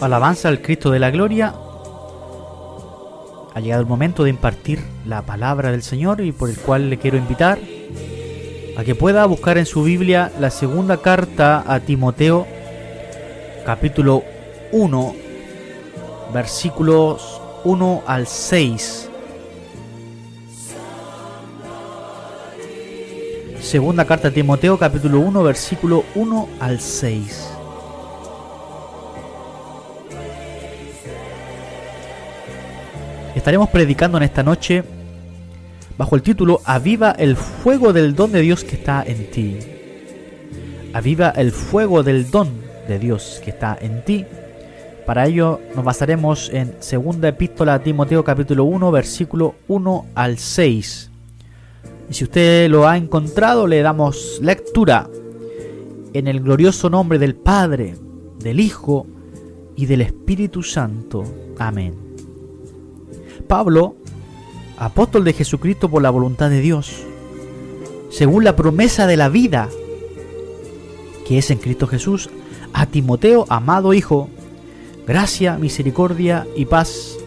Alabanza al Cristo de la Gloria. Ha llegado el momento de impartir la palabra del Señor, y por el cual le quiero invitar a que pueda buscar en su Biblia la segunda carta a Timoteo, capítulo 1, versículos 1 al 6. Segunda carta a Timoteo, capítulo 1, versículo 1 al 6. Estaremos predicando en esta noche bajo el título Aviva el fuego del don de Dios que está en ti. Aviva el fuego del don de Dios que está en ti. Para ello nos basaremos en segunda epístola a Timoteo capítulo 1 versículo 1 al 6. Y si usted lo ha encontrado, le damos lectura en el glorioso nombre del Padre, del Hijo y del Espíritu Santo. Amén. Pablo, apóstol de Jesucristo por la voluntad de Dios, según la promesa de la vida que es en Cristo Jesús, a Timoteo, amado hijo, gracia, misericordia y paz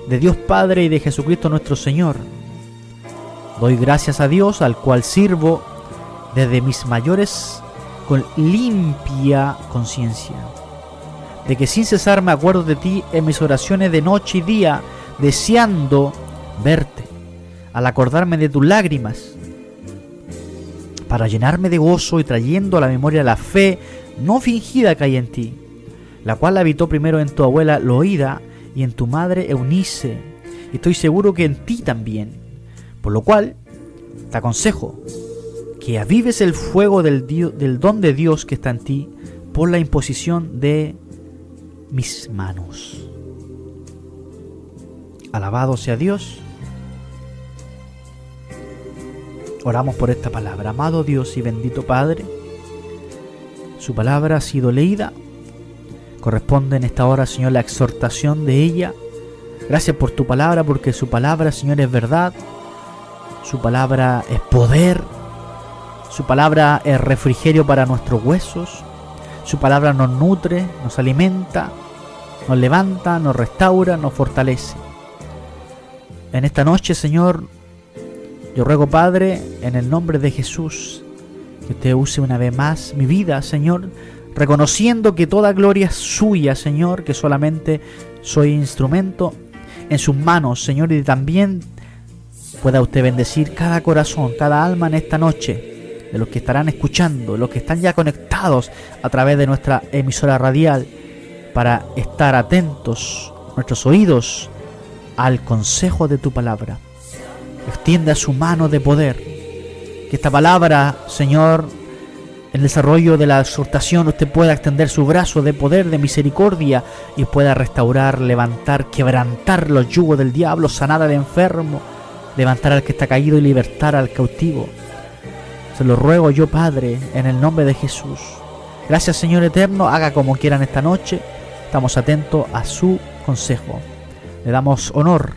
de Dios Padre y de Jesucristo nuestro Señor. Doy gracias a Dios, al cual sirvo desde mis mayores con limpia conciencia, de que sin cesar me acuerdo de ti en mis oraciones de noche y día, deseando verte, al acordarme de tus lágrimas, para llenarme de gozo y trayendo a la memoria la fe no fingida que hay en ti, la cual habitó primero en tu abuela Loida y en tu madre Eunice, y estoy seguro que en ti también, por lo cual te aconsejo que avives el fuego del don de Dios que está en ti por la imposición de mis manos. Alabado sea Dios. Oramos por esta palabra. Amado Dios y bendito Padre, su palabra ha sido leída. Corresponde en esta hora, Señor, la exhortación de ella. Gracias por tu palabra, porque su palabra, Señor, es verdad. Su palabra es poder. Su palabra es refrigerio para nuestros huesos. Su palabra nos nutre, nos alimenta, nos levanta, nos restaura, nos fortalece. En esta noche, Señor, yo ruego, Padre, en el nombre de Jesús, que usted use una vez más mi vida, Señor, reconociendo que toda gloria es suya, Señor, que solamente soy instrumento en sus manos, Señor, y también pueda usted bendecir cada corazón, cada alma en esta noche, de los que estarán escuchando, los que están ya conectados a través de nuestra emisora radial, para estar atentos, nuestros oídos, al consejo de tu palabra. Extienda su mano de poder, que esta palabra, Señor, en el desarrollo de la exhortación, usted pueda extender su brazo de poder, de misericordia, y pueda restaurar, levantar, quebrantar los yugos del diablo, sanar al enfermo, levantar al que está caído y libertar al cautivo. Se lo ruego yo, Padre, en el nombre de Jesús. Gracias, Señor eterno. Haga como quieran esta noche. Estamos atentos a su consejo. Le damos honor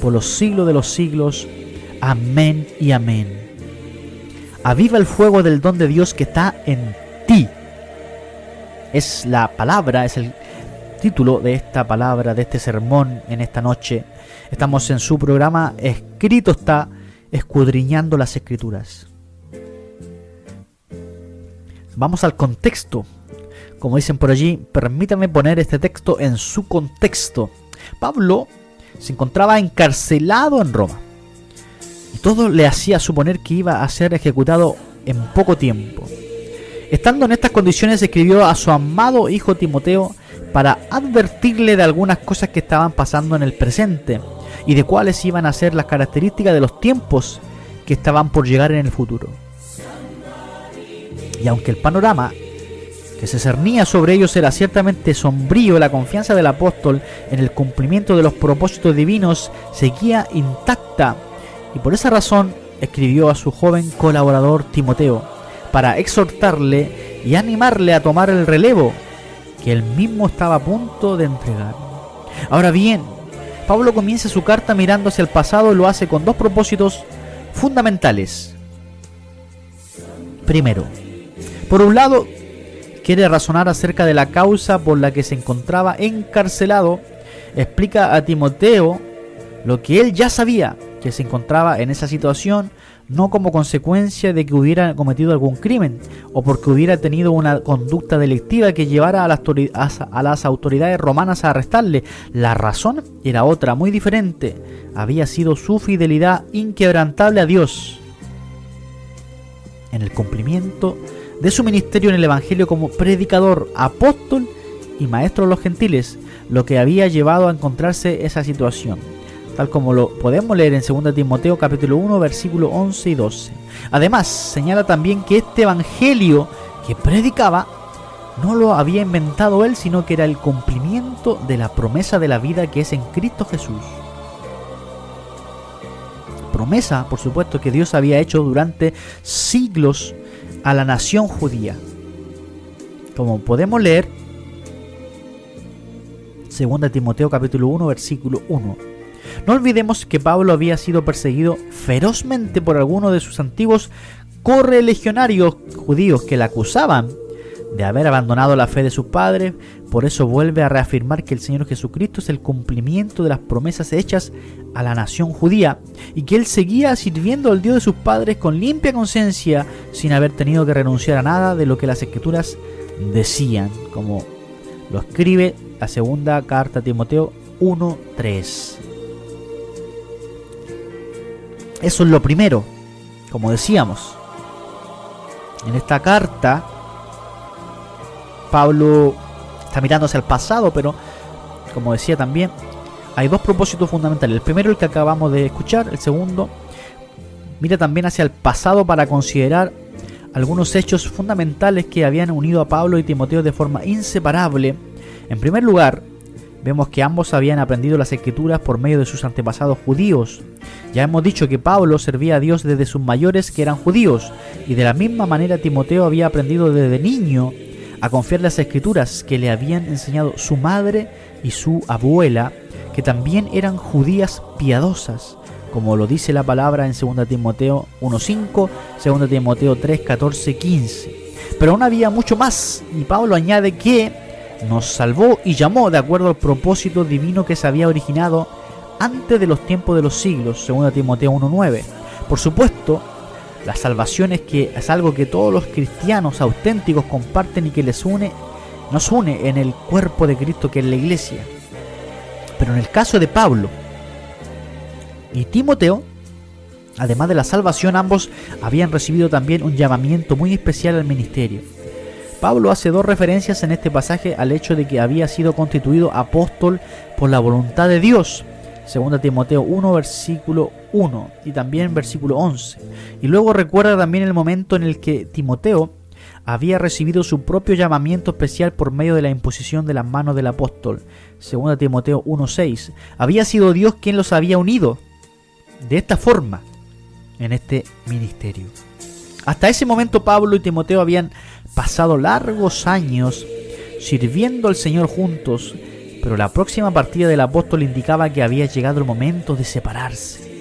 por los siglos de los siglos. Amén y amén. Aviva el fuego del don de Dios que está en ti. Es la palabra, es el título de esta palabra, de este sermón en esta noche. Estamos en su programa Escrito está, escudriñando las Escrituras. Vamos al contexto. Como dicen por allí, permítame poner este texto en su contexto. Pablo se encontraba encarcelado en Roma, y todo le hacía suponer que iba a ser ejecutado en poco tiempo. Estando en estas condiciones, escribió a su amado hijo Timoteo para advertirle de algunas cosas que estaban pasando en el presente y de cuáles iban a ser las características de los tiempos que estaban por llegar en el futuro. Y aunque el panorama que que se cernía sobre ellos era ciertamente sombrío, la confianza del apóstol en el cumplimiento de los propósitos divinos seguía intacta, y por esa razón escribió a su joven colaborador Timoteo para exhortarle y animarle a tomar el relevo que él mismo estaba a punto de entregar. Ahora bien, Pablo comienza su carta mirando hacia el pasado y lo hace con dos propósitos fundamentales. Primero, por un lado, quiere razonar acerca de la causa por la que se encontraba encarcelado. Explica a Timoteo lo que él ya sabía, que se encontraba en esa situación no como consecuencia de que hubiera cometido algún crimen o porque hubiera tenido una conducta delictiva que llevara a las autoridades romanas a arrestarle. La razón era otra, muy diferente. Había sido su fidelidad inquebrantable a Dios en el cumplimiento de su ministerio en el Evangelio como predicador, apóstol y maestro de los gentiles, lo que había llevado a encontrarse esa situación, tal como lo podemos leer en 2 Timoteo capítulo 1 versículos 11 y 12. Además, señala también que este evangelio que predicaba no lo había inventado él, sino que era el cumplimiento de la promesa de la vida que es en Cristo Jesús. Promesa, por supuesto, que Dios había hecho durante siglos a la nación judía. Como podemos leer 2 Timoteo capítulo 1 versículo 1. No olvidemos que Pablo había sido perseguido ferozmente por algunos de sus antiguos correligionarios judíos que le acusaban de haber abandonado la fe de sus padres. Por eso vuelve a reafirmar que el Señor Jesucristo es el cumplimiento de las promesas hechas a la nación judía y que él seguía sirviendo al Dios de sus padres con limpia conciencia sin haber tenido que renunciar a nada de lo que las Escrituras decían, como lo escribe la segunda carta a Timoteo 1:3. Eso es lo primero, como decíamos. En esta carta Pablo está mirando hacia el pasado, pero como decía también, hay dos propósitos fundamentales. El primero, el que acabamos de escuchar. El segundo, mira también hacia el pasado para considerar algunos hechos fundamentales que habían unido a Pablo y Timoteo de forma inseparable. En primer lugar, vemos que ambos habían aprendido las Escrituras por medio de sus antepasados judíos. Ya hemos dicho que Pablo servía a Dios desde sus mayores, que eran judíos, y de la misma manera Timoteo había aprendido desde niño a confiar en las Escrituras que le habían enseñado su madre y su abuela, que también eran judías piadosas, como lo dice la palabra en 2 Timoteo 1:5, 2 Timoteo 3:14-15. Pero aún había mucho más, y Pablo añade que nos salvó y llamó de acuerdo al propósito divino que se había originado antes de los tiempos de los siglos, 2 Timoteo 1:9. Por supuesto, la salvación es algo que todos los cristianos auténticos comparten y que nos une en el cuerpo de Cristo, que es la iglesia. Pero en el caso de Pablo y Timoteo, además de la salvación, ambos habían recibido también un llamamiento muy especial al ministerio. Pablo hace dos referencias en este pasaje al hecho de que había sido constituido apóstol por la voluntad de Dios, 2 Timoteo 1 versículo 1 y también versículo 11. Y luego recuerda también el momento en el que Timoteo había recibido su propio llamamiento especial por medio de la imposición de las manos del apóstol, 2 Timoteo 1:6. Había sido Dios quien los había unido de esta forma en este ministerio. Hasta ese momento Pablo y Timoteo habían pasado largos años sirviendo al Señor juntos, pero la próxima partida del apóstol indicaba que había llegado el momento de separarse.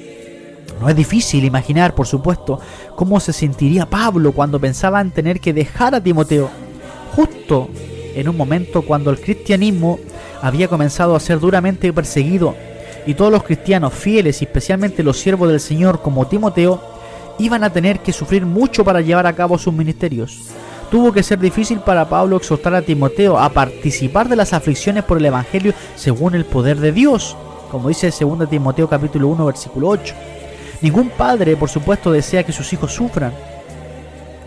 No es difícil imaginar, por supuesto, cómo se sentiría Pablo cuando pensaba en tener que dejar a Timoteo, justo en un momento cuando el cristianismo había comenzado a ser duramente perseguido y todos los cristianos fieles, y especialmente los siervos del Señor como Timoteo, iban a tener que sufrir mucho para llevar a cabo sus ministerios. Tuvo que ser difícil para Pablo exhortar a Timoteo a participar de las aflicciones por el Evangelio según el poder de Dios, como dice 2 Timoteo capítulo 1 versículo 8. Ningún padre, por supuesto, desea que sus hijos sufran.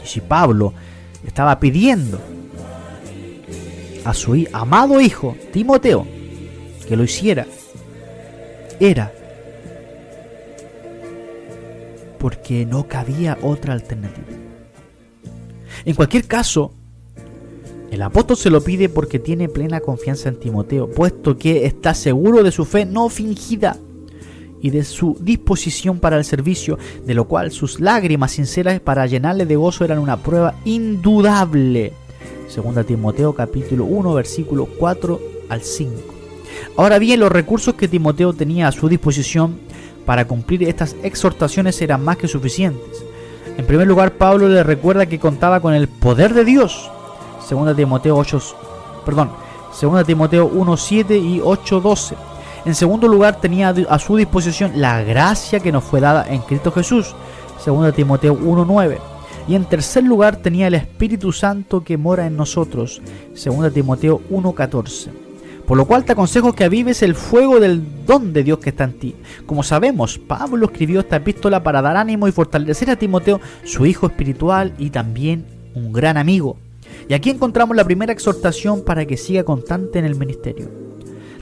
Y si Pablo estaba pidiendo a su amado hijo Timoteo que lo hiciera, era porque no cabía otra alternativa. En cualquier caso, El apóstol se lo pide porque tiene plena confianza en Timoteo, puesto que está seguro de su fe no fingida y de su disposición para el servicio, de lo cual sus lágrimas sinceras para llenarle de gozo eran una prueba indudable. 2 Timoteo capítulo 1 versículo 4 al 5. Ahora bien, los recursos que Timoteo tenía a su disposición para cumplir estas exhortaciones eran más que suficientes. En primer lugar, Pablo le recuerda que contaba con el poder de Dios. 2 Timoteo 1:7 y 8:12. En segundo lugar, tenía a su disposición la gracia que nos fue dada en Cristo Jesús. 2 Timoteo 1:9. Y en tercer lugar, tenía el Espíritu Santo que mora en nosotros. 2 Timoteo 1:14. Por lo cual te aconsejo que avives el fuego del don de Dios que está en ti. Como sabemos, Pablo escribió esta epístola para dar ánimo y fortalecer a Timoteo, su hijo espiritual y también un gran amigo. Y aquí encontramos la primera exhortación para que siga constante en el ministerio.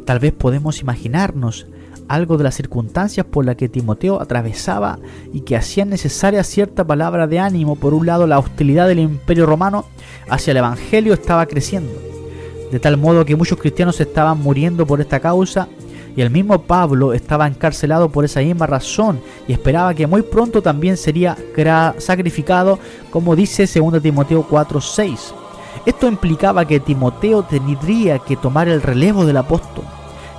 Tal vez podemos imaginarnos algo de las circunstancias por las que Timoteo atravesaba y que hacían necesaria cierta palabra de ánimo. Por un lado, la hostilidad del Imperio Romano hacia el Evangelio estaba creciendo, de tal modo que muchos cristianos estaban muriendo por esta causa, y el mismo Pablo estaba encarcelado por esa misma razón y esperaba que muy pronto también sería sacrificado, como dice 2 Timoteo 4:6. Esto implicaba que Timoteo tendría que tomar el relevo del apóstol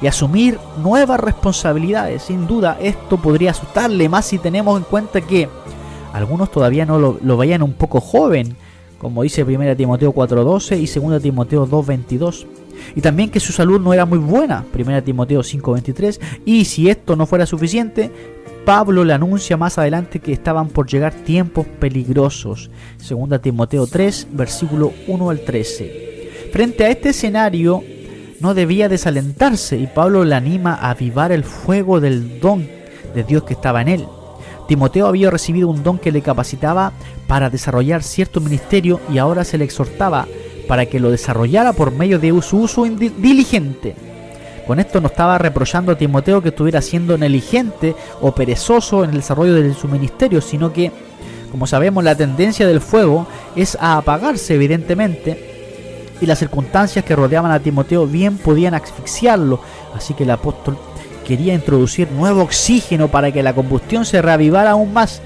y asumir nuevas responsabilidades. Sin duda esto podría asustarle, más si tenemos en cuenta que algunos todavía no lo veían un poco joven, como dice 1 Timoteo 4:12 y 2 Timoteo 2:22. Y también que su salud no era muy buena, 1 Timoteo 5:23. Y si esto no fuera suficiente, Pablo le anuncia más adelante que estaban por llegar tiempos peligrosos. 2 Timoteo 3, versículo 1 al 13. Frente a este escenario, no debía desalentarse, y Pablo le anima a avivar el fuego del don de Dios que estaba en él. Timoteo había recibido un don que le capacitaba para desarrollar cierto ministerio, y ahora se le exhortaba para que lo desarrollara por medio de su uso diligente. Con esto no estaba reprochando a Timoteo que estuviera siendo negligente o perezoso en el desarrollo de su ministerio, sino que, como sabemos, la tendencia del fuego es a apagarse evidentemente, y las circunstancias que rodeaban a Timoteo bien podían asfixiarlo, así que el apóstol quería introducir nuevo oxígeno para que la combustión se reavivara aún más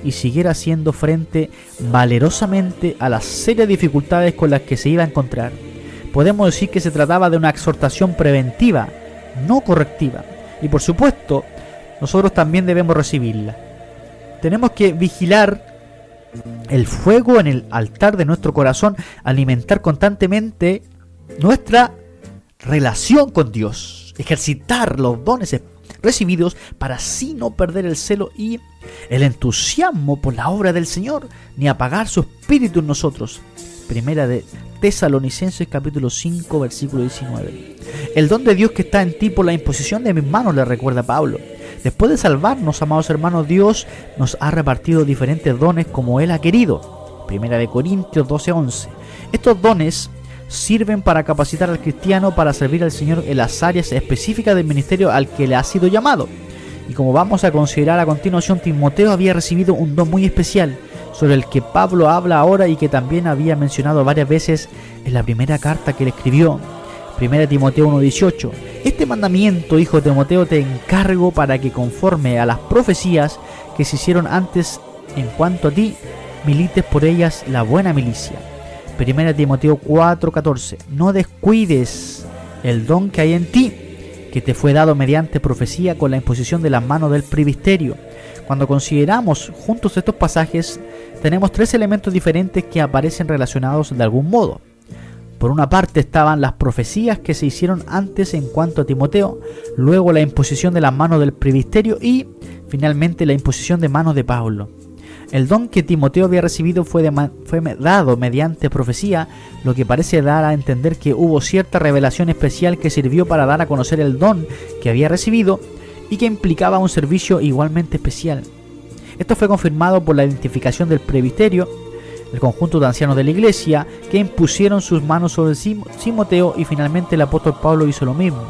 y siguiera haciendo frente valerosamente a las serias dificultades con las que se iba a encontrar. Podemos decir que se trataba de una exhortación preventiva, no correctiva, y por supuesto nosotros también debemos recibirla. Tenemos que vigilar el fuego en el altar de nuestro corazón, alimentar constantemente nuestra relación con Dios, ejercitar los dones recibidos para así no perder el celo y el entusiasmo por la obra del Señor, ni apagar su espíritu en nosotros. Primera de Tesalonicenses capítulo 5 versículo 19. El don de Dios que está en ti por la imposición de mis manos, le recuerda Pablo. Después de salvarnos, amados hermanos, Dios nos ha repartido diferentes dones como Él ha querido. Primera de Corintios 12:11. Estos dones sirven para capacitar al cristiano para servir al Señor en las áreas específicas del ministerio al que le ha sido llamado. Y como vamos a considerar a continuación, Timoteo había recibido un don muy especial, sobre el que Pablo habla ahora y que también había mencionado varias veces en la primera carta que le escribió. 1 Timoteo 1:18. Este mandamiento, hijo de Timoteo, te encargo para que conforme a las profecías que se hicieron antes en cuanto a ti, milites por ellas la buena milicia. 1 Timoteo 4:14. No descuides el don que hay en ti, que te fue dado mediante profecía con la imposición de las manos del presbiterio. Cuando consideramos juntos estos pasajes, tenemos tres elementos diferentes que aparecen relacionados de algún modo. Por una parte estaban las profecías que se hicieron antes en cuanto a Timoteo, luego la imposición de las manos del presbiterio y finalmente la imposición de manos de Pablo. El don que Timoteo había recibido fue dado mediante profecía, lo que parece dar a entender que hubo cierta revelación especial que sirvió para dar a conocer el don que había recibido y que implicaba un servicio igualmente especial. Esto fue confirmado por la identificación del presbiterio, el conjunto de ancianos de la iglesia, que impusieron sus manos sobre Timoteo, y finalmente el apóstol Pablo hizo lo mismo.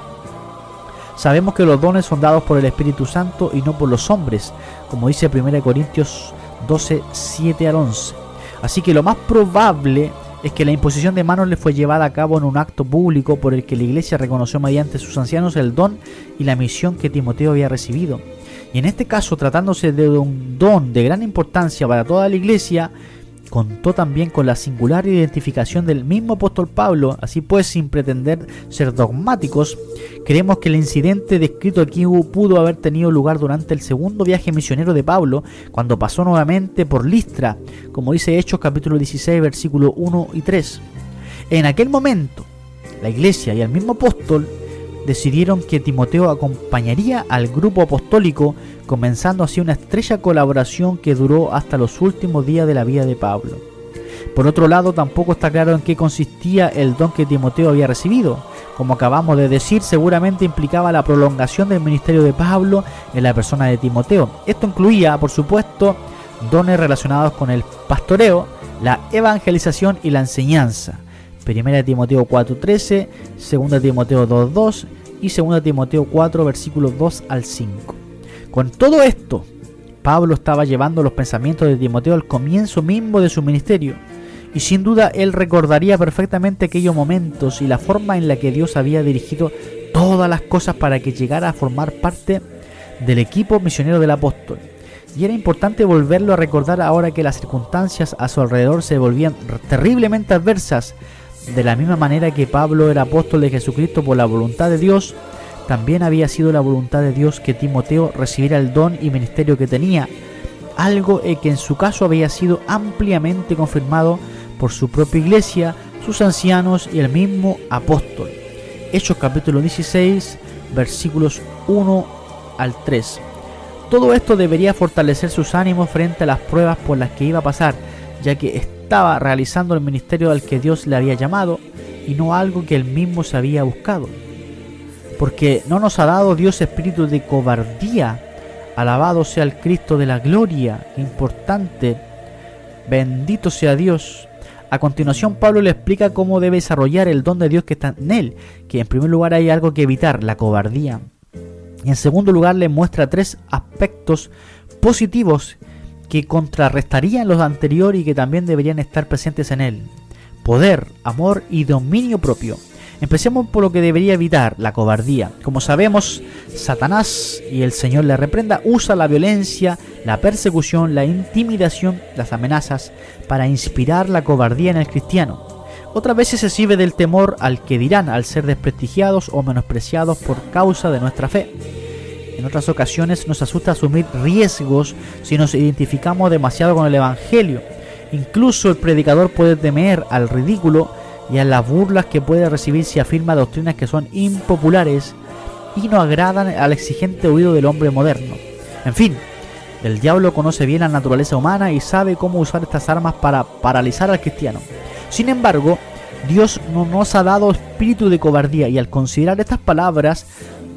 Sabemos que los dones son dados por el Espíritu Santo y no por los hombres, como dice 1 Corintios 12, 7 al 11. Así que lo más probable es que la imposición de manos le fue llevada a cabo en un acto público por el que la iglesia reconoció mediante sus ancianos el don y la misión que Timoteo había recibido. Y en este caso, tratándose de un don de gran importancia para toda la iglesia, contó también con la singular identificación del mismo apóstol Pablo. Así pues, sin pretender ser dogmáticos, creemos que el incidente descrito aquí pudo haber tenido lugar durante el segundo viaje misionero de Pablo, cuando pasó nuevamente por Listra, como dice Hechos capítulo 16, versículos 1 y 3. En aquel momento, la iglesia y el mismo apóstol decidieron que Timoteo acompañaría al grupo apostólico, comenzando así una estrecha colaboración que duró hasta los últimos días de la vida de Pablo. Por otro lado, tampoco está claro en qué consistía el don que Timoteo había recibido. Como acabamos de decir, seguramente implicaba la prolongación del ministerio de Pablo en la persona de Timoteo. Esto incluía, por supuesto, dones relacionados con el pastoreo, la evangelización y la enseñanza. 1 Timoteo 4:13, 2 Timoteo 2:2 y 2 Timoteo 4, versículos 2 al 5. Con todo esto, Pablo estaba llevando los pensamientos de Timoteo al comienzo mismo de su ministerio, y sin duda él recordaría perfectamente aquellos momentos y la forma en la que Dios había dirigido todas las cosas para que llegara a formar parte del equipo misionero del apóstol. Y era importante volverlo a recordar ahora que las circunstancias a su alrededor se volvían terriblemente adversas. De la misma manera que Pablo era apóstol de Jesucristo por la voluntad de Dios, también había sido la voluntad de Dios que Timoteo recibiera el don y ministerio que tenía, algo que en su caso había sido ampliamente confirmado por su propia iglesia, sus ancianos y el mismo apóstol. Hechos capítulo 16, versículos 1 al 3. Todo esto debería fortalecer sus ánimos frente a las pruebas por las que iba a pasar, ya que estaba realizando el ministerio al que Dios le había llamado y no algo que él mismo se había buscado. Porque no nos ha dado Dios espíritu de cobardía. Alabado sea el Cristo de la gloria. Qué importante. Bendito sea Dios. A continuación, Pablo le explica cómo debe desarrollar el don de Dios que está en él, que en primer lugar hay algo que evitar, la cobardía. Y en segundo lugar le muestra 3 aspectos positivos que contrarrestarían los anteriores y que también deberían estar presentes en él: poder, amor y dominio propio. Empecemos por lo que debería evitar, la cobardía. Como sabemos, Satanás, y el Señor le reprenda, usa la violencia, la persecución, la intimidación, las amenazas para inspirar la cobardía en el cristiano. Otras veces se sirve del temor al que dirán al ser desprestigiados o menospreciados por causa de nuestra fe. En otras ocasiones nos asusta asumir riesgos si nos identificamos demasiado con el Evangelio. Incluso el predicador puede temer al ridículo y a las burlas que puede recibir si afirma doctrinas que son impopulares y no agradan al exigente oído del hombre moderno. En fin, el diablo conoce bien la naturaleza humana y sabe cómo usar estas armas para paralizar al cristiano. Sin embargo, Dios no nos ha dado espíritu de cobardía, y al considerar estas palabras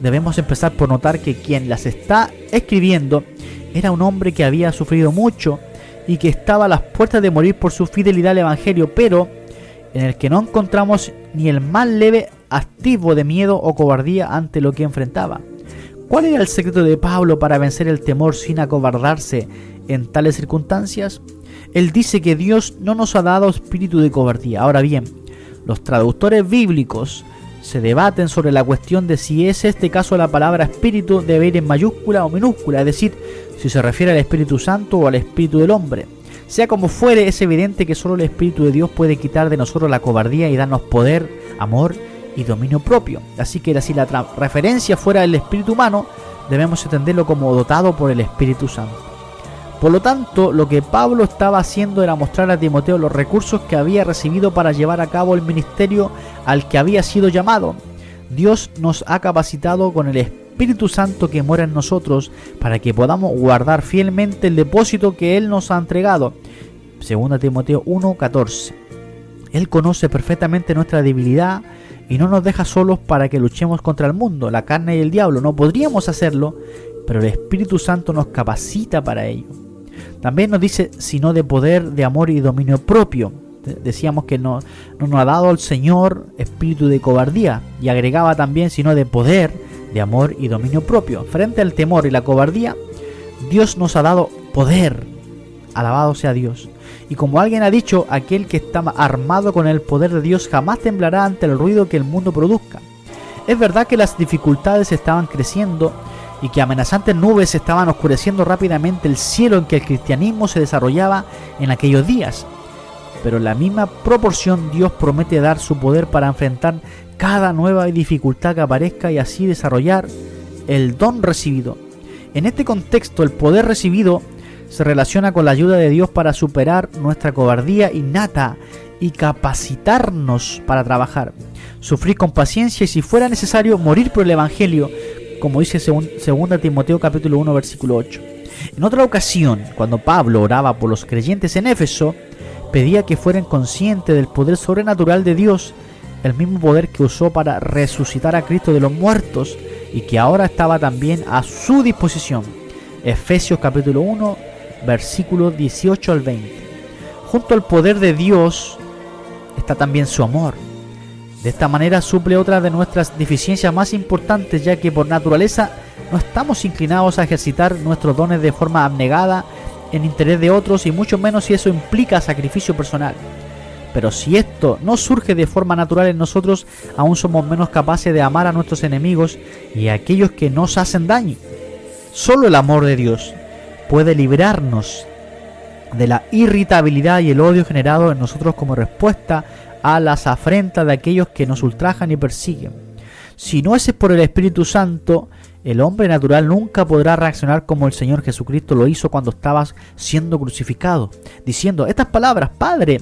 debemos empezar por notar que quien las está escribiendo era un hombre que había sufrido mucho y que estaba a las puertas de morir por su fidelidad al Evangelio, pero en el que no encontramos ni el más leve atisbo de miedo o cobardía ante lo que enfrentaba. ¿Cuál era el secreto de Pablo para vencer el temor sin acobardarse en tales circunstancias? Él dice que Dios no nos ha dado espíritu de cobardía. Ahora bien, los traductores bíblicos se debaten sobre la cuestión de si es este caso la palabra espíritu debe ir en mayúscula o minúscula, es decir, si se refiere al Espíritu Santo o al Espíritu del hombre. Sea como fuere, es evidente que solo el Espíritu de Dios puede quitar de nosotros la cobardía y darnos poder, amor y dominio propio. Así que si la referencia fuera el espíritu humano, debemos entenderlo como dotado por el Espíritu Santo. Por lo tanto, lo que Pablo estaba haciendo era mostrar a Timoteo los recursos que había recibido para llevar a cabo el ministerio al que había sido llamado. Dios nos ha capacitado con el Espíritu Santo que mora en nosotros para que podamos guardar fielmente el depósito que Él nos ha entregado. 2 Timoteo 1:14. Él conoce perfectamente nuestra debilidad y no nos deja solos para que luchemos contra el mundo, la carne y el diablo. No podríamos hacerlo, pero el Espíritu Santo nos capacita para ello. También nos dice, sino de poder, de amor y dominio propio. Decíamos que no nos ha dado el Señor espíritu de cobardía, y agregaba también, sino de poder, de amor y dominio propio. Frente al temor y la cobardía, Dios nos ha dado poder. Alabado sea Dios. Y como alguien ha dicho, aquel que está armado con el poder de Dios jamás temblará ante el ruido que el mundo produzca. Es verdad que las dificultades estaban creciendo y que amenazantes nubes estaban oscureciendo rápidamente el cielo en que el cristianismo se desarrollaba en aquellos días. Pero en la misma proporción Dios promete dar su poder para enfrentar cada nueva dificultad que aparezca y así desarrollar el don recibido. En este contexto, el poder recibido se relaciona con la ayuda de Dios para superar nuestra cobardía innata y capacitarnos para trabajar, sufrir con paciencia y, si fuera necesario, morir por el Evangelio, como dice 2 Timoteo capítulo 1 versículo 8. En otra ocasión, cuando Pablo oraba por los creyentes en Éfeso, pedía que fueran conscientes del poder sobrenatural de Dios, el mismo poder que usó para resucitar a Cristo de los muertos y que ahora estaba también a su disposición. Efesios capítulo 1 versículos 18 al 20. Junto al poder de Dios está también su amor. De esta manera suple otra de nuestras deficiencias más importantes, ya que por naturaleza no estamos inclinados a ejercitar nuestros dones de forma abnegada en interés de otros, y mucho menos si eso implica sacrificio personal. Pero si esto no surge de forma natural en nosotros, aún somos menos capaces de amar a nuestros enemigos y a aquellos que nos hacen daño. Solo el amor de Dios puede librarnos de la irritabilidad y el odio generado en nosotros como respuesta a las afrentas de aquellos que nos ultrajan y persiguen. Si no es por el Espíritu Santo, el hombre natural nunca podrá reaccionar como el Señor Jesucristo lo hizo cuando estaba siendo crucificado, diciendo estas palabras: Padre,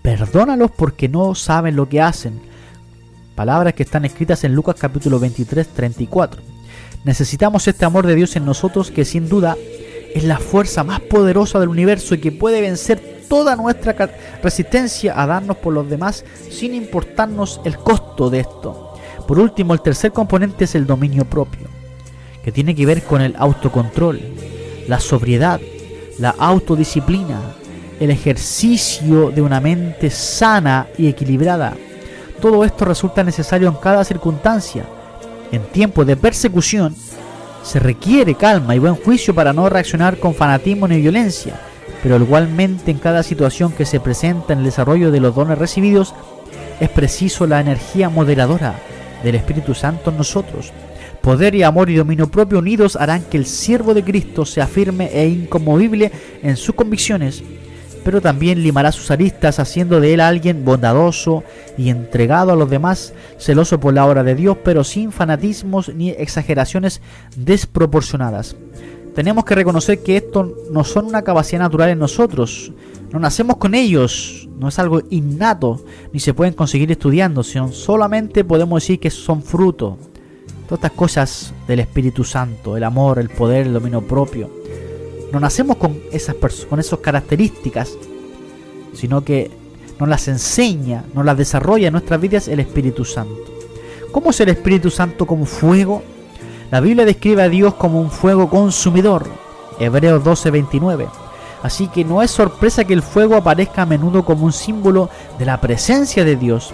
perdónalos porque no saben lo que hacen. Palabras que están escritas en Lucas capítulo 23, 34. Necesitamos este amor de Dios en nosotros, que sin duda es la fuerza más poderosa del universo y que puede vencer toda nuestra resistencia a darnos por los demás sin importarnos el costo de esto. Por último, el tercer componente es el dominio propio, que tiene que ver con el autocontrol, la sobriedad, la autodisciplina, el ejercicio de una mente sana y equilibrada. Todo esto resulta necesario en cada circunstancia. En tiempos de persecución se requiere calma y buen juicio para no reaccionar con fanatismo ni violencia, pero igualmente en cada situación que se presenta en el desarrollo de los dones recibidos es preciso la energía moderadora del Espíritu Santo en nosotros. Poder y amor y dominio propio unidos harán que el siervo de Cristo sea firme e inconmovible en sus convicciones, pero también limará sus aristas, haciendo de él alguien bondadoso y entregado a los demás, celoso por la obra de Dios, pero sin fanatismos ni exageraciones desproporcionadas. Tenemos que reconocer que esto no son una capacidad natural en nosotros, no nacemos con ellos, no es algo innato, ni se pueden conseguir estudiando, sino solamente podemos decir que son fruto. Todas estas cosas del Espíritu Santo, el amor, el poder, el dominio propio, no nacemos con esas características, sino que nos las enseña, nos las desarrolla en nuestras vidas el Espíritu Santo. ¿Cómo es el Espíritu Santo? Como fuego. La Biblia describe a Dios como un fuego consumidor, Hebreos 12:29. Así que no es sorpresa que el fuego aparezca a menudo como un símbolo de la presencia de Dios.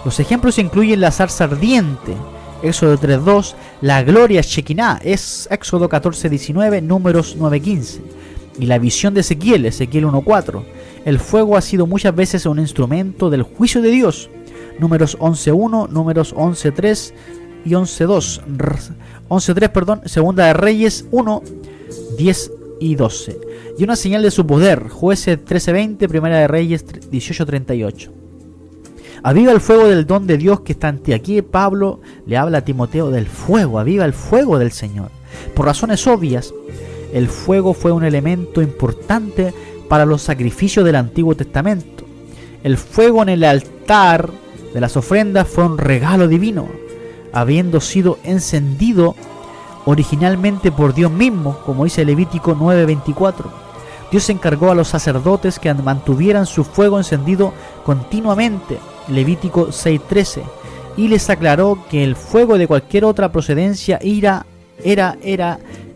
Los ejemplos incluyen la zarza ardiente, Éxodo 3:2, la gloria Shekinah, es Éxodo 14:19, Números 9:15, y la visión de Ezequiel, Ezequiel 1:4. El fuego ha sido muchas veces un instrumento del juicio de Dios, Números 11:1, Números 11:3 y 11:2, 11:3, Segunda de Reyes 1, 10 y 12, y una señal de su poder, Jueces 13:20, Primera de Reyes 18:38. Aviva el fuego del don de Dios que está en ti. Aquí Pablo le habla a Timoteo del fuego. Aviva el fuego del Señor. Por razones obvias, el fuego fue un elemento importante para los sacrificios del Antiguo Testamento. El fuego en el altar de las ofrendas fue un regalo divino, habiendo sido encendido originalmente por Dios mismo, como dice Levítico 9:24. Dios encargó a los sacerdotes que mantuvieran su fuego encendido continuamente, Levítico 6:13, y les aclaró que el fuego de cualquier otra procedencia era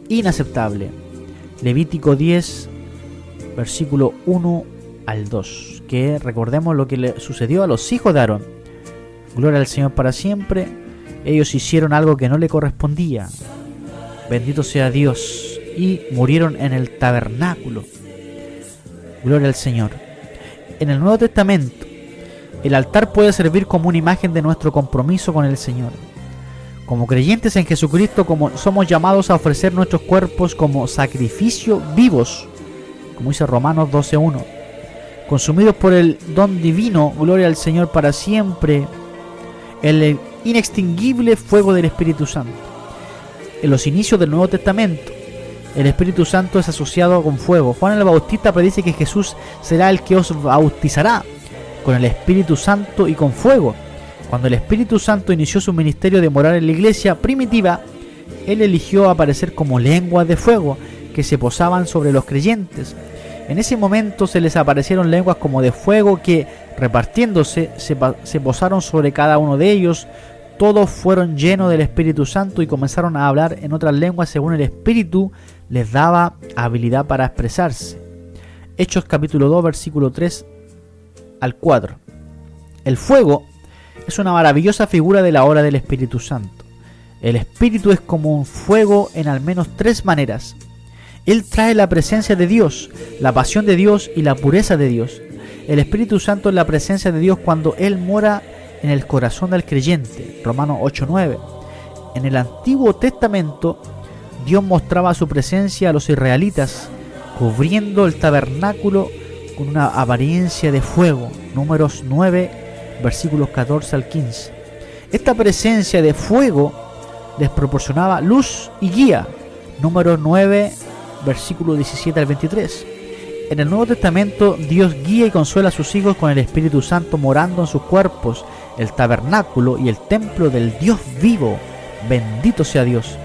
inaceptable, Levítico 10, versículo 1 al 2, que recordemos lo que le sucedió a los hijos de Aarón. Gloria al Señor para siempre. Ellos hicieron algo que no le correspondía, bendito sea Dios, y murieron en el tabernáculo. Gloria al Señor. En el Nuevo Testamento, el altar puede servir como una imagen de nuestro compromiso con el Señor. Como creyentes en Jesucristo, somos llamados a ofrecer nuestros cuerpos como sacrificio vivos, como dice Romanos 12:1, consumidos por el don divino, gloria al Señor para siempre, el inextinguible fuego del Espíritu Santo. En los inicios del Nuevo Testamento, el Espíritu Santo es asociado con fuego. Juan el Bautista predice que Jesús será el que os bautizará con el Espíritu Santo y con fuego. Cuando el Espíritu Santo inició su ministerio de morar en la iglesia primitiva, Él eligió aparecer como lenguas de fuego que se posaban sobre los creyentes. En ese momento se les aparecieron lenguas como de fuego que, repartiéndose, se posaron sobre cada uno de ellos. Todos fueron llenos del Espíritu Santo y comenzaron a hablar en otras lenguas según el Espíritu les daba habilidad para expresarse. Hechos capítulo 2, versículo 3 al 4. El fuego es una maravillosa figura de la obra del Espíritu Santo. El Espíritu es como un fuego en al menos 3 maneras. Él trae la presencia de Dios, la pasión de Dios y la pureza de Dios. El Espíritu Santo es la presencia de Dios cuando Él mora en el corazón del creyente. Romanos 8:9. En el Antiguo Testamento, Dios mostraba su presencia a los israelitas, cubriendo el tabernáculo con una apariencia de fuego. Números 9, versículos 14 al 15. Esta presencia de fuego les proporcionaba luz y guía. Números 9, versículos 17 al 23. En el Nuevo Testamento, Dios guía y consuela a sus hijos con el Espíritu Santo morando en sus cuerpos, el tabernáculo y el templo del Dios vivo. Bendito sea Dios.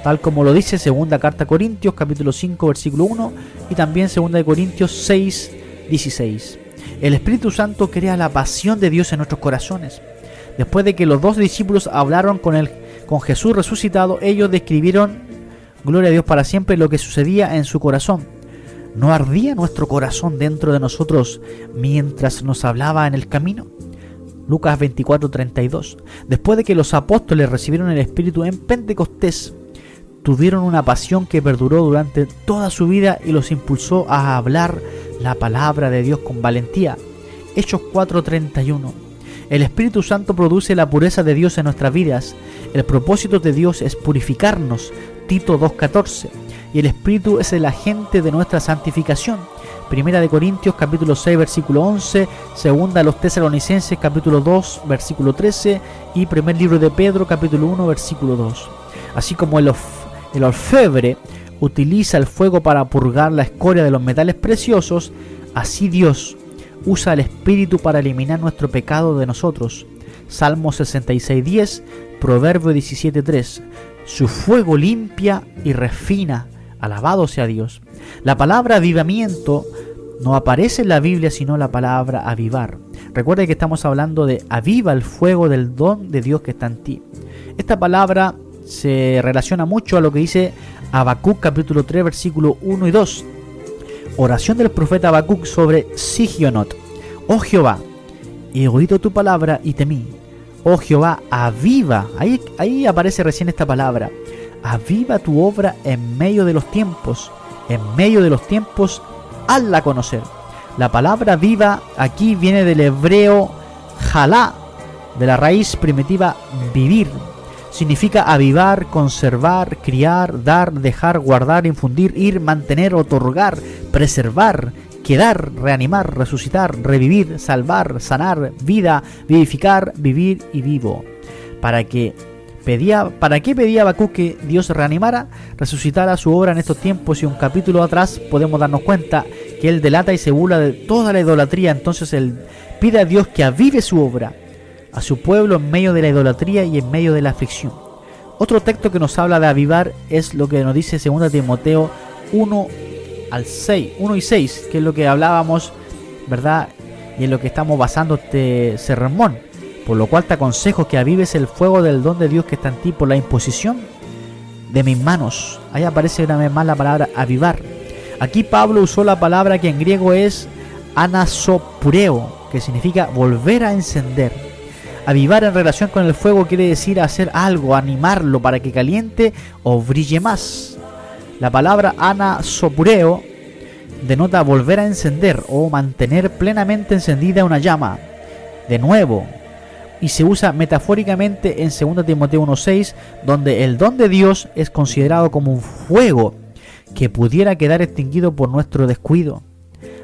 Tal como lo dice 2 Carta a Corintios, capítulo 5, versículo 1, y también 2 Corintios 6, 16. El Espíritu Santo crea la pasión de Dios en nuestros corazones. Después de que los 2 discípulos hablaron con Jesús resucitado, ellos describieron, gloria a Dios para siempre, lo que sucedía en su corazón. ¿No ardía nuestro corazón dentro de nosotros mientras nos hablaba en el camino? Lucas 24:32. Después de que los apóstoles recibieron el Espíritu en Pentecostés, tuvieron una pasión que perduró durante toda su vida y los impulsó a hablar la palabra de Dios con valentía. Hechos 4:31. El Espíritu Santo produce la pureza de Dios en nuestras vidas. El propósito de Dios es purificarnos. Tito 2:14. Y el Espíritu es el agente de nuestra santificación. Primera de Corintios capítulo 6 versículo 11, segunda de los Tesalonicenses capítulo 2 versículo 13 y primer libro de Pedro capítulo 1 versículo 2. Así como el orfebre utiliza el fuego para purgar la escoria de los metales preciosos, así Dios usa el Espíritu para eliminar nuestro pecado de nosotros. Salmo 66:10, Proverbio 17:3. Su fuego limpia y refina. Alabado sea Dios. La palabra avivamiento no aparece en la Biblia, sino la palabra avivar. Recuerde que estamos hablando de aviva el fuego del don de Dios que está en ti. Esta palabra se relaciona mucho a lo que dice Habacuc capítulo 3 versículo 1 y 2. Oración del profeta Habacuc sobre Sigionot. Oh Jehová, he oído tu palabra y temí. Oh Jehová, aviva. Ahí aparece recién esta palabra. Aviva tu obra en medio de los tiempos. En medio de los tiempos, hazla conocer. La palabra viva aquí viene del hebreo jalá, de la raíz primitiva vivir. Significa avivar, conservar, criar, dar, dejar, guardar, infundir, ir, mantener, otorgar, preservar, quedar, reanimar, resucitar, revivir, salvar, sanar, vida, vivificar, vivir y vivo. ¿Para qué pedía Habacuc que Dios reanimara, resucitara su obra en estos tiempos? Y un capítulo atrás podemos darnos cuenta que él delata y se burla de toda la idolatría. Entonces él pide a Dios que avive su obra, a su pueblo en medio de la idolatría y en medio de la aflicción. Otro texto que nos habla de avivar es lo que nos dice 2 Timoteo 1 y 6, que es lo que hablábamos, ¿verdad? Y en lo que estamos basando este sermón. Por lo cual te aconsejo que avives el fuego del don de Dios que está en ti por la imposición de mis manos. Ahí aparece una vez más la palabra avivar. Aquí Pablo usó la palabra que en griego es anasopureo, que significa volver a encender. Avivar en relación con el fuego quiere decir hacer algo, animarlo para que caliente o brille más. La palabra anasopureo denota volver a encender o mantener plenamente encendida una llama, de nuevo, y se usa metafóricamente en 2 Timoteo 1:6, donde el don de Dios es considerado como un fuego que pudiera quedar extinguido por nuestro descuido.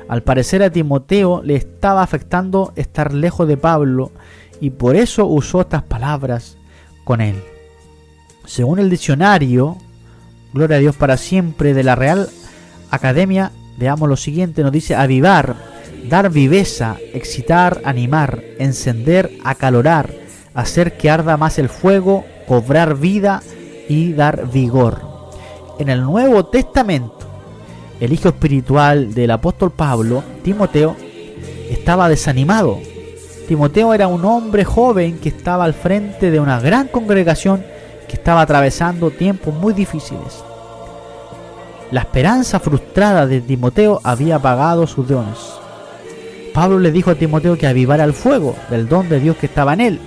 Al parecer a Timoteo le estaba afectando estar lejos de Pablo y por eso usó estas palabras con él. Según el diccionario, gloria a Dios para siempre, de la Real Academia, veamos lo siguiente, nos dice: avivar, dar viveza, excitar, animar, encender, acalorar, hacer que arda más el fuego, cobrar vida y dar vigor. En el Nuevo Testamento, el hijo espiritual del apóstol Pablo, Timoteo, estaba desanimado. Timoteo era un hombre joven que estaba al frente de una gran congregación que estaba atravesando tiempos muy difíciles. La esperanza frustrada de Timoteo había apagado sus dones. Pablo le dijo a Timoteo que avivara el fuego del don de Dios que estaba en él.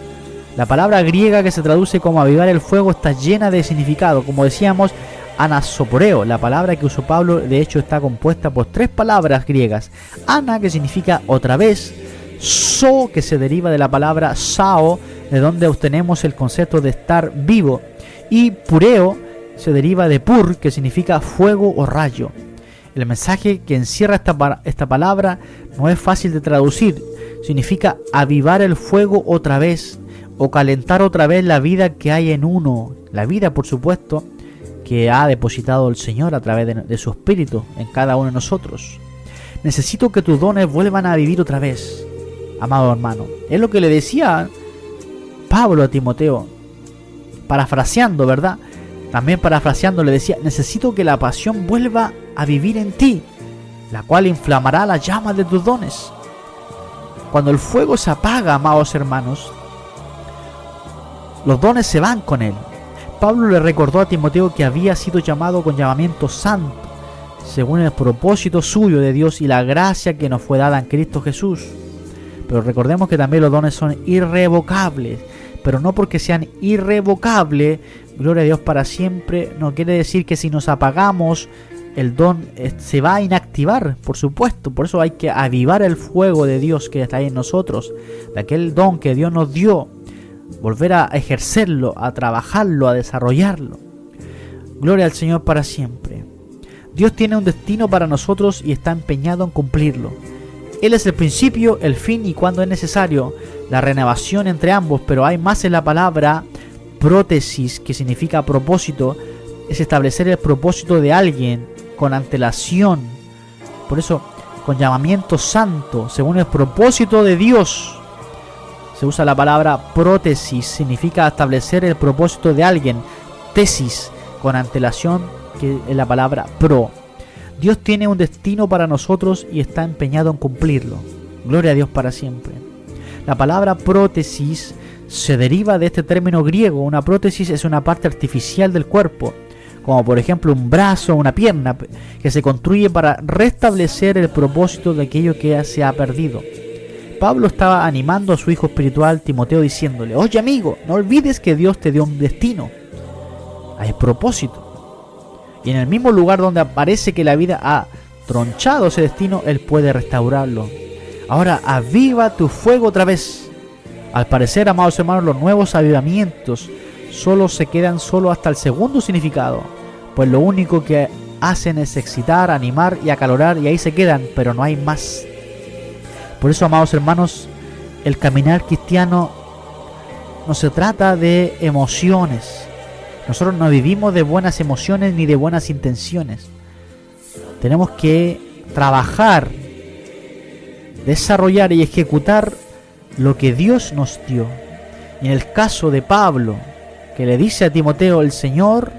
La palabra griega que se traduce como avivar el fuego está llena de significado. Como decíamos, anasoporeo, la palabra que usó Pablo, de hecho está compuesta por 3 palabras griegas. Ana, que significa otra vez; so, que se deriva de la palabra sao, de donde obtenemos el concepto de estar vivo; y pureo se deriva de pur, que significa fuego o rayo. El mensaje que encierra esta palabra no es fácil de traducir. Significa avivar el fuego otra vez, o calentar otra vez la vida que hay en uno. La vida, por supuesto, que ha depositado el Señor a través de su Espíritu en cada uno de nosotros. Necesito que tus dones vuelvan a vivir otra vez, amado hermano. Es lo que le decía Pablo a Timoteo, parafraseando, ¿verdad? También parafraseando le decía: necesito que la pasión vuelva a vivir en ti, la cual inflamará las llamas de tus dones. Cuando el fuego se apaga, amados hermanos, los dones se van con él. Pablo le recordó a Timoteo que había sido llamado con llamamiento santo, según el propósito suyo de Dios y la gracia que nos fue dada en Cristo Jesús. Pero recordemos que también los dones son irrevocables. Pero no porque sean irrevocables, gloria a Dios para siempre, no quiere decir que si nos apagamos, el don se va a inactivar, por supuesto. Por eso hay que avivar el fuego de Dios que está ahí en nosotros, de aquel don que Dios nos dio, volver a ejercerlo, a trabajarlo, a desarrollarlo. Gloria al Señor para siempre. Dios tiene un destino para nosotros y está empeñado en cumplirlo. Él es el principio, el fin y cuando es necesario la renovación entre ambos, pero hay más en la palabra prótesis, que significa propósito. Es establecer el propósito de alguien con antelación. Por eso, con llamamiento santo, según el propósito de Dios, se usa la palabra prótesis, significa establecer el propósito de alguien. Tesis, con antelación, que es la palabra pro. Dios tiene un destino para nosotros y está empeñado en cumplirlo. Gloria a Dios para siempre. La palabra prótesis se deriva de este término griego. Una prótesis es una parte artificial del cuerpo, como por ejemplo un brazo o una pierna, que se construye para restablecer el propósito de aquello que se ha perdido. Pablo estaba animando a su hijo espiritual Timoteo diciéndole: oye amigo, no olvides que Dios te dio un destino. Hay propósito. Y en el mismo lugar donde aparece que la vida ha tronchado ese destino, Él puede restaurarlo. Ahora aviva tu fuego otra vez. Al parecer, amados hermanos, los nuevos avivamientos se quedan solo hasta el segundo significado, pues lo único que hacen es excitar, animar y acalorar, y ahí se quedan, pero no hay más. Por eso, amados hermanos, el caminar cristiano no se trata de emociones. Nosotros no vivimos de buenas emociones ni de buenas intenciones. Tenemos que trabajar, desarrollar y ejecutar lo que Dios nos dio. Y en el caso de Pablo, que le dice a Timoteo: el Señor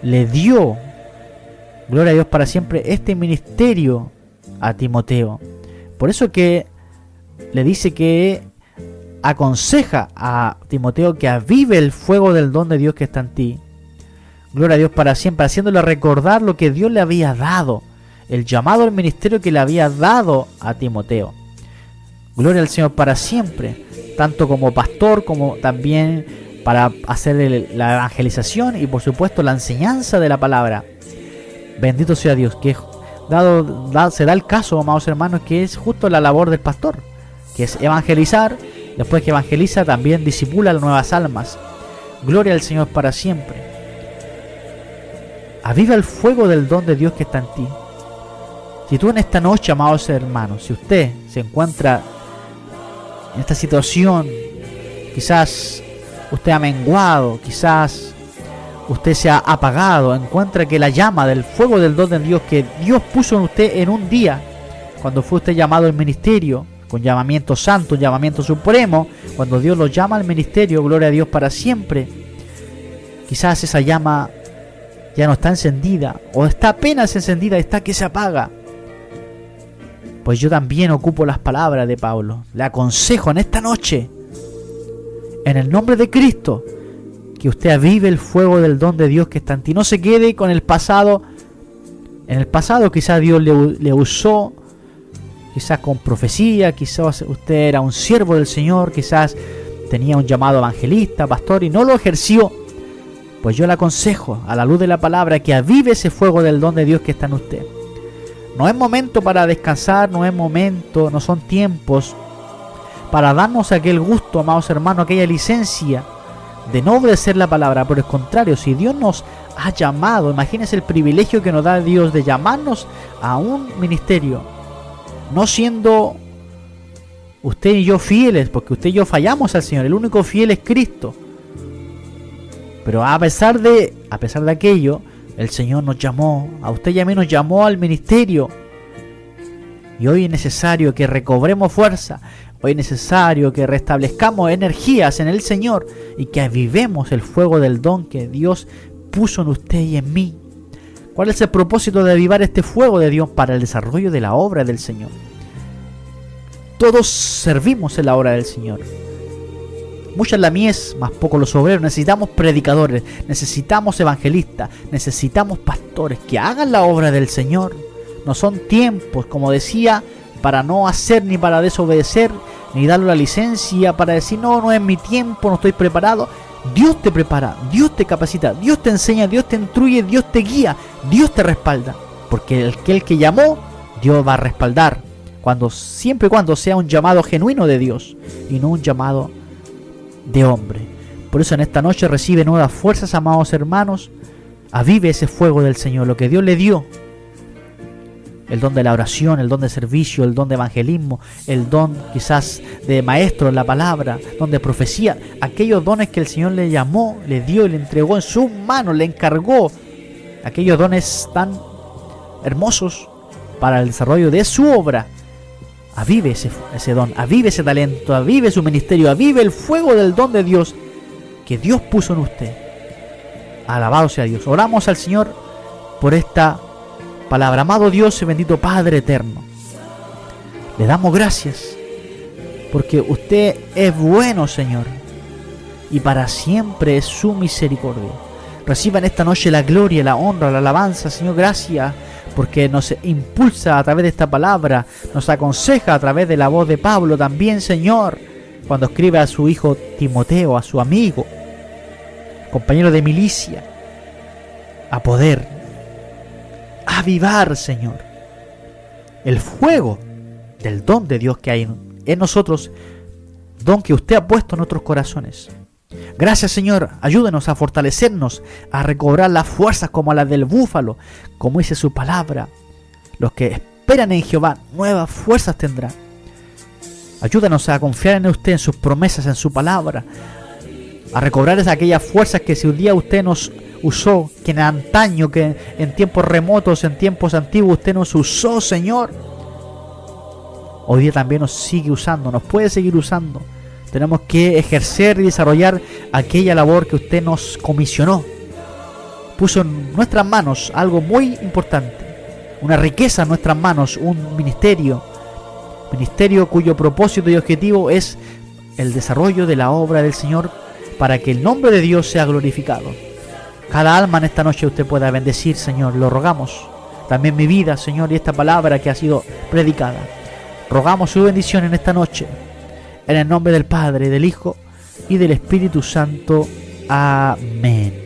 le dio, gloria a Dios para siempre, este ministerio a Timoteo. Por eso que le dice que aconseja a Timoteo que avive el fuego del don de Dios que está en ti. Gloria a Dios para siempre, haciéndole recordar lo que Dios le había dado, el llamado al ministerio que le había dado a Timoteo. Gloria al Señor para siempre, tanto como pastor como también para hacer la evangelización y por supuesto la enseñanza de la palabra. Bendito sea Dios, que se da el caso, amados hermanos, que es justo la labor del pastor, que es evangelizar. Después que evangeliza, también disipula las nuevas almas. Gloria al Señor para siempre. Aviva el fuego del don de Dios que está en ti. Si tú en esta noche, amados hermanos, si usted se encuentra en esta situación, quizás usted ha menguado, quizás usted se ha apagado, encuentra que la llama del fuego del don de Dios que Dios puso en usted en un día, cuando fue usted llamado al ministerio, con llamamiento santo, un llamamiento supremo, cuando Dios lo llama al ministerio, gloria a Dios para siempre, quizás esa llama ya no está encendida, o está apenas encendida, está que se apaga. Pues yo también ocupo las palabras de Pablo. Le aconsejo en esta noche, en el nombre de Cristo, que usted avive el fuego del don de Dios que está en ti. No se quede con el pasado. En el pasado quizás Dios le usó, quizás con profecía, quizás usted era un siervo del Señor, quizás tenía un llamado evangelista, pastor, y no lo ejerció. Pues yo le aconsejo, a la luz de la palabra, que avive ese fuego del don de Dios que está en usted. No es momento para descansar, no son tiempos para darnos aquel gusto, amados hermanos, aquella licencia de no obedecer la palabra. Por el contrario, si Dios nos ha llamado, imagínense el privilegio que nos da Dios de llamarnos a un ministerio, no siendo usted y yo fieles, porque usted y yo fallamos al Señor, el único fiel es Cristo. Pero a pesar de aquello, el Señor nos llamó, a usted y a mí nos llamó al ministerio. Y hoy es necesario que recobremos fuerza, hoy es necesario que restablezcamos energías en el Señor y que avivemos el fuego del don que Dios puso en usted y en mí. ¿Cuál es el propósito de avivar este fuego de Dios? Para el desarrollo de la obra del Señor. Todos servimos en la obra del Señor. Mucha es la mies, más poco los obreros. Necesitamos predicadores, necesitamos evangelistas, necesitamos pastores que hagan la obra del Señor. No son tiempos, como decía, para no hacer ni para desobedecer, ni darle la licencia para decir no es mi tiempo, no estoy preparado. Dios te prepara, Dios te capacita, Dios te enseña, Dios te instruye, Dios te guía, Dios te respalda. Porque el que llamó, Dios va a respaldar, siempre y cuando sea un llamado genuino de Dios y no un llamado de hombre. Por eso en esta noche recibe nuevas fuerzas, amados hermanos. Avive ese fuego del Señor, lo que Dios le dio. El don de la oración, el don de servicio, el don de evangelismo, el don quizás de maestro en la palabra, don de profecía. Aquellos dones que el Señor le llamó, le dio y le entregó en sus manos, le encargó. Aquellos dones tan hermosos para el desarrollo de su obra. Avive ese don, avive ese talento, avive su ministerio, avive el fuego del don de Dios que Dios puso en usted. Alabado sea Dios. Oramos al Señor por esta palabra. Amado Dios y bendito Padre eterno, le damos gracias porque usted es bueno, Señor, y para siempre es su misericordia. Reciba en esta noche la gloria, la honra, la alabanza, Señor. Gracias porque nos impulsa a través de esta palabra, nos aconseja a través de la voz de Pablo también, Señor, cuando escribe a su hijo Timoteo, a su amigo, compañero de milicia, a poder avivar, Señor, el fuego del don de Dios que hay en nosotros, don que usted ha puesto en nuestros corazones. Gracias, Señor, ayúdenos a fortalecernos, a recobrar las fuerzas como las del búfalo, como dice su palabra. Los que esperan en Jehová, nuevas fuerzas tendrán. Ayúdanos a confiar en usted, en sus promesas, en su palabra, a recobrar aquellas fuerzas que si un día usted nos usó, que en antaño, que en tiempos remotos, en tiempos antiguos usted nos usó, Señor, hoy día también nos sigue usando, nos puede seguir usando. Tenemos que ejercer y desarrollar aquella labor que usted nos comisionó. Puso en nuestras manos algo muy importante, una riqueza en nuestras manos, un ministerio cuyo propósito y objetivo es el desarrollo de la obra del Señor para que el nombre de Dios sea glorificado. Cada alma en esta noche usted pueda bendecir, Señor, lo rogamos. También mi vida, Señor, y esta palabra que ha sido predicada. Rogamos su bendición en esta noche. En el nombre del Padre, del Hijo y del Espíritu Santo. Amén.